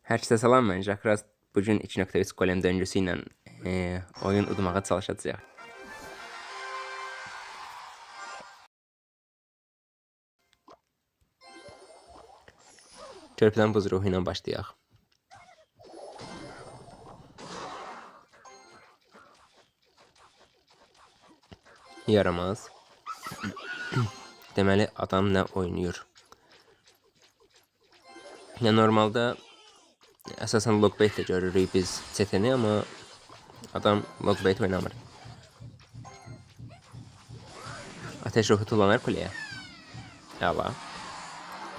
Herkese salam, mən Jakras. Bugün 2.3 golem döngüsü ilə oyun udmağa çalışacağıq. Körpüdən buz ruhu ilə başlayaq. Yaramaz. Deməli, adam nə oynayır? Normalda əsasən logbait də görürük biz chatini, amma adam logbait oynamır. Ateş ruhu tullanır kuleye. Əla.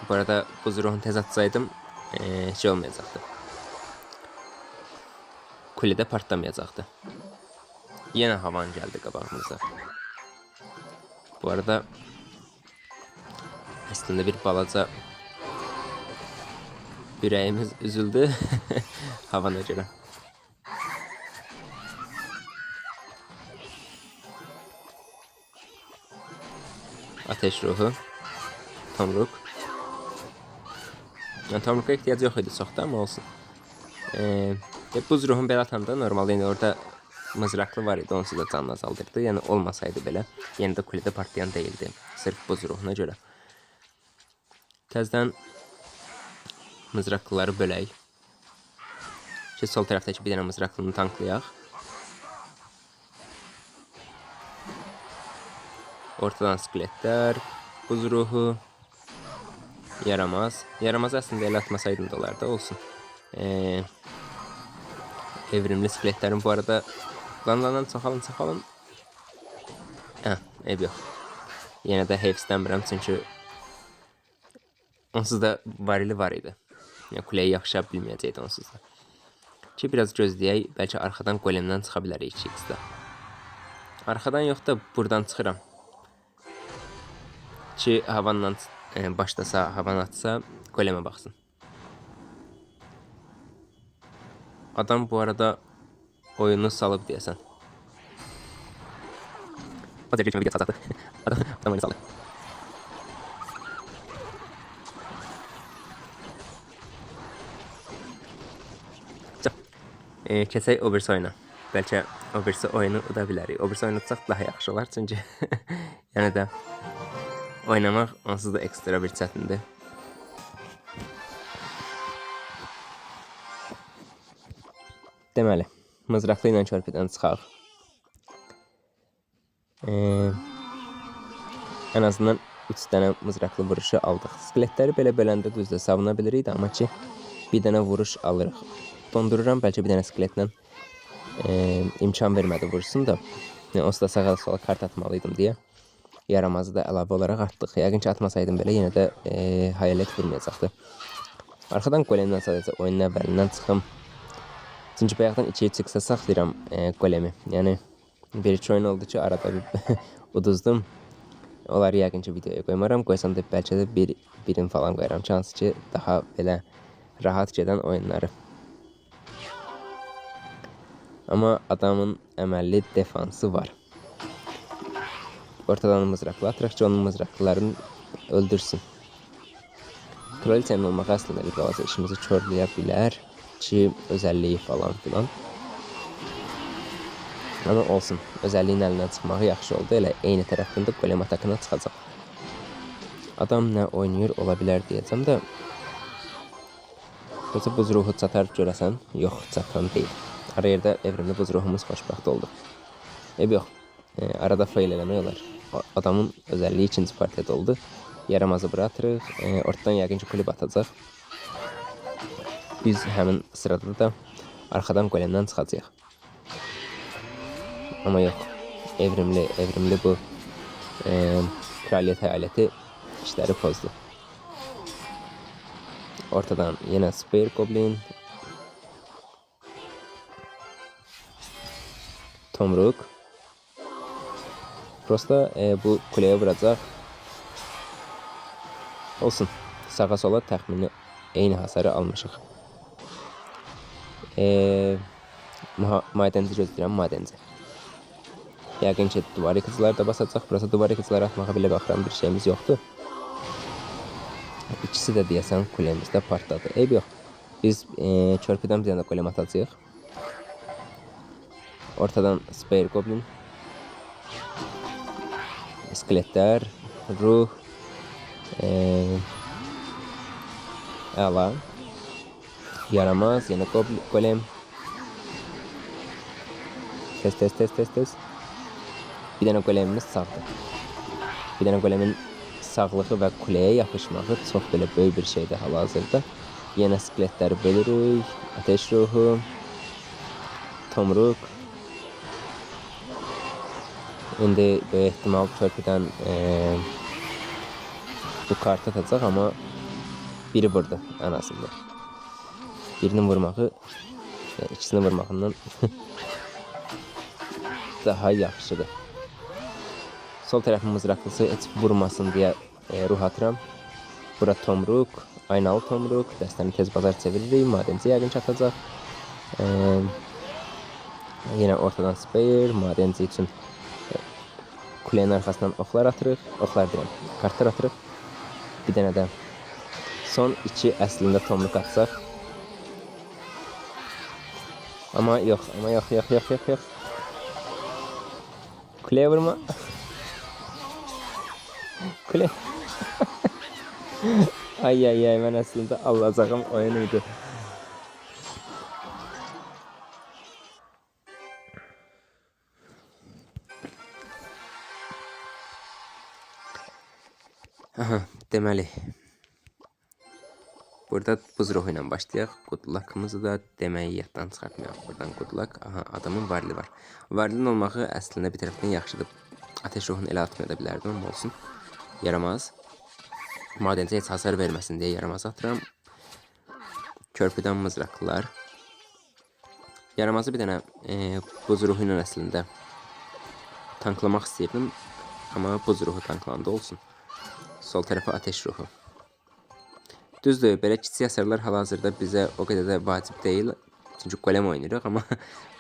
Bu arada buz ruhunu tez atsaydım şey olmayacaqdı. Kulede partlamayacaqdı. Yenə havan gəldi qabağımıza. Bu arada aslında bir balaca ürəyimiz üzüldü havana görə. Ateş ruhu. Tomruk. Yani tomruka ihtiyacı yok idi çoxda, amma olsun. Buz ruhunu belə atanda normalde yine orada mızraklı var idi, onsuz da canını azaldırdı. Yəni olmasaydı belə, yenə də kulede partlayan değildi. Sırf buz ruhuna görə. Təzdən mızraklıları bölək. Ki sol tərəfdəki bir dənə mızraklını tanklayaq. Ortadan skeletlər, buz ruhu, yaramaz. Yaramaz aslında elə atmasaydım da olardı, olsun. Evrimli skeletlərin bu arada lan çoxalın. Ev yox. Yenə də heyf istəmirəm, çünki onsuz da varili var idi. Yəni kuleyi yaxşı bilməyəcəkdi onsuz da. Ki biraz gözləyək, bəlkə arxadan golemdən çıxa bilərik 2x'da. Arxadan yox da buradan çıxıram. Ki havanla başlasa, havan atsa golemə baxsın. Adam bu arada oyunu salıb deyəsən. O derece kimi video salacaqdı. Adam oyunu saldı. Keçək o birisi oyuna. Bəlkə o birisi oyunu uda bilərik. O birisi oyunu utsaq daha yaxşı olar, çünki yəni də oynamaq onsuz da ekstra bir çətindir. Deməli, mızraqlı ilə körpüdən çıxaq. Ən azından 3 dənə mızraqlı vuruşu aldıq. Skeletləri belə beləndə düzdür savuna bilirik, amma ki bir dənə vuruş alırıq. Dondururam, bəlkə bir dənə skeletlə imkan vermədi vursun da. Onsuz da sağa sola kart atmalıydım deyə. Yaramazı da əlavə olaraq artdıq. Yəqin ki atmasaydım belə yenə də hayalet vurmayacaqdı. Arxadan golemdən sadəcə oyunun əvvəlindən çıxım. Çünki bayaqdan 2-2 saxlayıram golemi. Yəni bir-iki oyun oldu ki arada bir uduzdum. Onları yəqin ki videoya qoymaram. Qoysam da bəlkə də birin falan qoyaram. Hansı ki daha belə rahat gedən oyunları. Amma adamın əməlli defansı var. Ortadan mızraklı atıraq ki onun mızraklılarını öldürsün. Kraliçenin olmağı aslında bir balaca işimizi körləyə bilər ki özelliği falan filan. Ama olsun, özelliğin əlindən çıxmağı yaxşı oldu. Elə eyni tərəfində golem atakına çıxacaq. Adam nə oynayır ola bilər deyəcəm də. Yoxsa buz ruhu çatar görəsən? Yox, çatan deyil. Ara yerdə evrimli buz ruhumuz xoşbəxt oldu. Yox, arada fail eləmək olar. Adamın özelliği ikinci partiyada oldu. Yaramazı bıratırıq. Ortadan yəqin ki kulüb atacaq. Biz həmin sırada da arxadan golemdən çıxacaq. Ama yox, evrimli bu kraliyet hayaleti işləri pozdu. Ortadan yine Spear Goblin, Tomruk. Prosta bu kuleye vuracaq. Olsun, sağa sola təxmini eyni hasarı almışıq. Madenci gözləyirəm, madenci. Yəqin ki duvar yıkıcılar da basacaq. Burası duvar yıkıcıları atmağa belə baxıram, bir şeyimiz yoxdur. İkisi də deyəsən kulemizdə partladı. Eyb yox. Biz körpüdən bir dənə golem atacağıq. Ortadan Spare Goblin, iskeletlər, ruh, əla, yaramaz, yenə golem. Tez. Bir dənə golemimiz sağdır. Bir dənə golemin sağlığı və kuleyə yapışmağı çox belə böyük bir şeydir hal-hazırda. Yenə skeletləri bölürük. Ateş ruhu, tomruk. İndi böyük ehtimal körpüdən bu kartı atacaq, amma biri vurdu ən azından. Birinin vurmağı, yəni ikisini vurmağından daha yaxşıdır. Sol tərəfin mızraqlısı heç vurmasın deyə ruh atıram. Bura tomruk, aynalı tomruk. Dəstəni tez bazar çeviririk. Madenci yəqin ki atacaq. Yenə ortadan spare. Madenci üçün kulenin arxasından oxlar atırıq. Oxlar deyirəm, kartlar atırıq. Bir dənə də son 2 əslində tomruk atsaq. Amma yox. Kuleye vurma. Kule. ay ben aslında alacağım oyunuydu. Aha, deməli. Burada buz ruhu ilə başlayaq. Good luck'ımızı da deməyi yaddan çıxartmayaq. Buradan good luck. Aha, adamın varlı var. Varlının olmağı əslində bir tərəfdən yaxşıdır. Ateş ruhunu elə atmaya da bilərdim, amma olsun. Yaramaz. Madencə heç hasar verməsin deyə yaramaz atıram. Körpüdən mızraqlılar. Yaramazı bir dənə buz ruhu ilə əslində tanklamaq istəyirdim. Amma buz ruhu tanklandı olsun. Sol tərəfə ateş ruhu. Düzdür, belə kiçik hasarlar hal-hazırda bizə o qədər də vacib deyil. Çünki golem oynayırıq, amma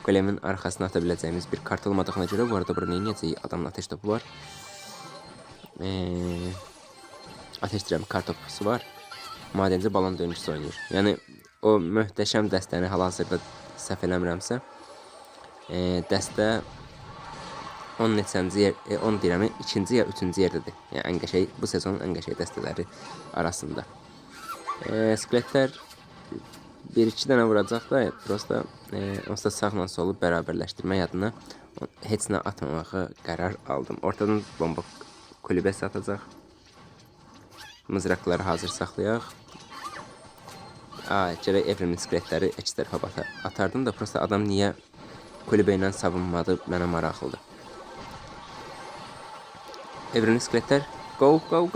golemin arxasına ata biləcəyimiz bir kart olmadığına görə bu arada bura neyəcəyik? Adamın ateş topu var. Ateş dirəm kart topusu var. Madenci balon dönüşçüsü oynayır. Yəni o möhtəşəm dəstəni hal-hazırda səhv eləmirəmsə, dəstə 10 neçənci yer, 10 deyirəm, 2-ci ya 3-cü yerdədir. Yəni ən qəşəng bu sezonun ən qəşəng dəstələri arasında. Skeletlər 1-2 dənə vuracaq da, prosta onsuz da sağla solu bərabərləşdirmək adına heç nə atmamağı qərar aldım. Ortadan bomba kulübəsi atacaq. Mızraqları hazır saxlayaq. Gərək Evrimin skeletləri iki tərəfə atardım da, prosta adam niyə kulübə ilə savunmadı mənə maraqlıdır. Evrimin skeletlər go. Go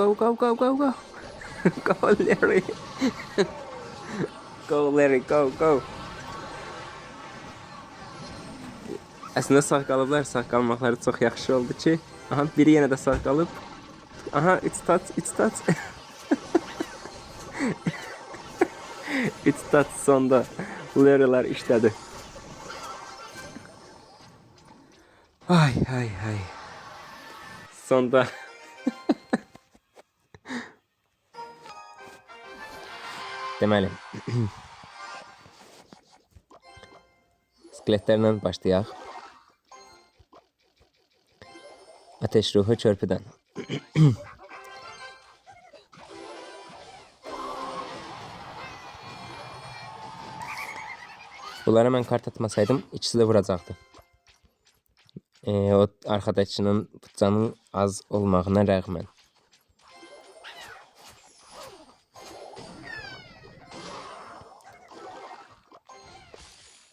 Larry. Go Larry, go. Əslində sağ qalıblar, sağ qalmaqları çox yaxşı oldu ki. Aha, biri yenə də sağ qalıb. Aha, it's touch. It's touch sonda. Larry'lər işlədi. Ay. Sonda. Deməli. Skeletlərlə başlayaq. Ateş ruhu körpüdən. Bunlara mən kart atmasaydım, ikisi də vuracaqdı. O arkadaşının canın az olmağına rəğmən.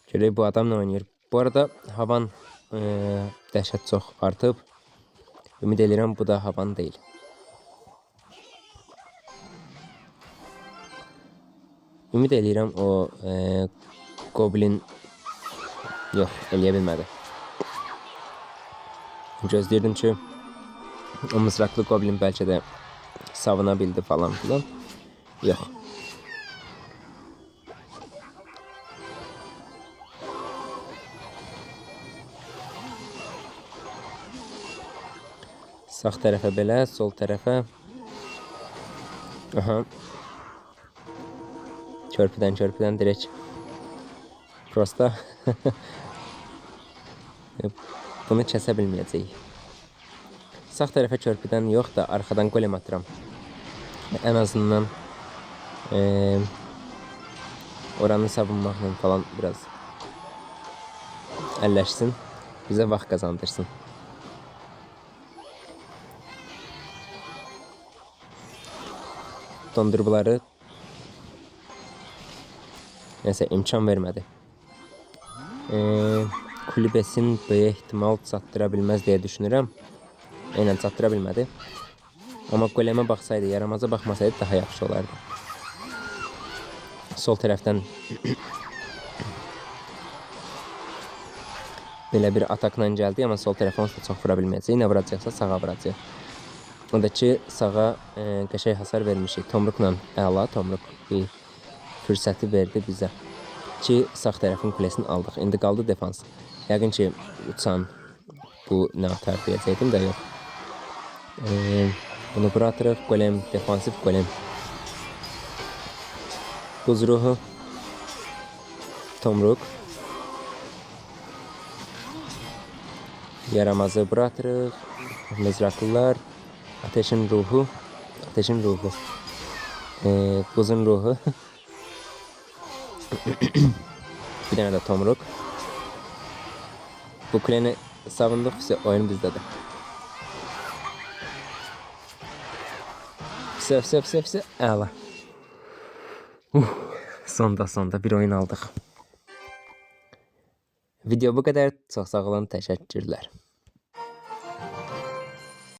Görək bu adamla oynayır. Bu arada havan dəhşət çox artıb. Ümid edirəm bu da havan deyil. Ümid edirəm o goblin yox, eləyə bilmədi. Gözləyirdim ki o mızraqlı goblin bəlkə də savuna bildi falan filan. Yox. Sağ tərəfə belə, sol tərəfə. Aha. Körpüdən direkt prosta bunu kəsə bilməyəcəyik. Sağ tərəfə körpüdən yox da arxadan golem atıram. En azından oranı savunmaqla falan biraz əlləşsin. Bizə vaxt qazandırsın. Dondurmaları neyse imkan vermədi. Kulübesin böyük ehtimal çatdıra bilməz deyə düşünürəm. Eynən çatdıra bilmədi. Amma golemə baxsaydı, yaramaza baxmasaydı daha yaxşı olardı. Sol tərəfdən belə bir atakla gəldi, amma sol tərəfə onsuz da çox vura bilməyəcək. Nə vuracaqsa sağa vuracaq. O da ki, sağa qəşəng hasar vermişik. Tomrukla əla, tomruk bir fürsəti verdi bizə. Ki, sağ tərəfin kulesini aldıq. İndi qaldı defans. Yəqin ki, uçan bu nə atar deyəcəkdim də yox. Bunu bura atırıq. Golem, defansif golem. Buz ruhu. Tomruk. Yaramazı bura atırıq. Mızraklılar. Ateşin ruhu. Ateşin ruhu. Buzun ruhu. Bir tane de tomruk. Bu kuleni savunduk, oyun bizdedir. Fise. Əla. Sonda bir oyun aldık. Video bu kadar. Çok sağ olun. Teşekkürler.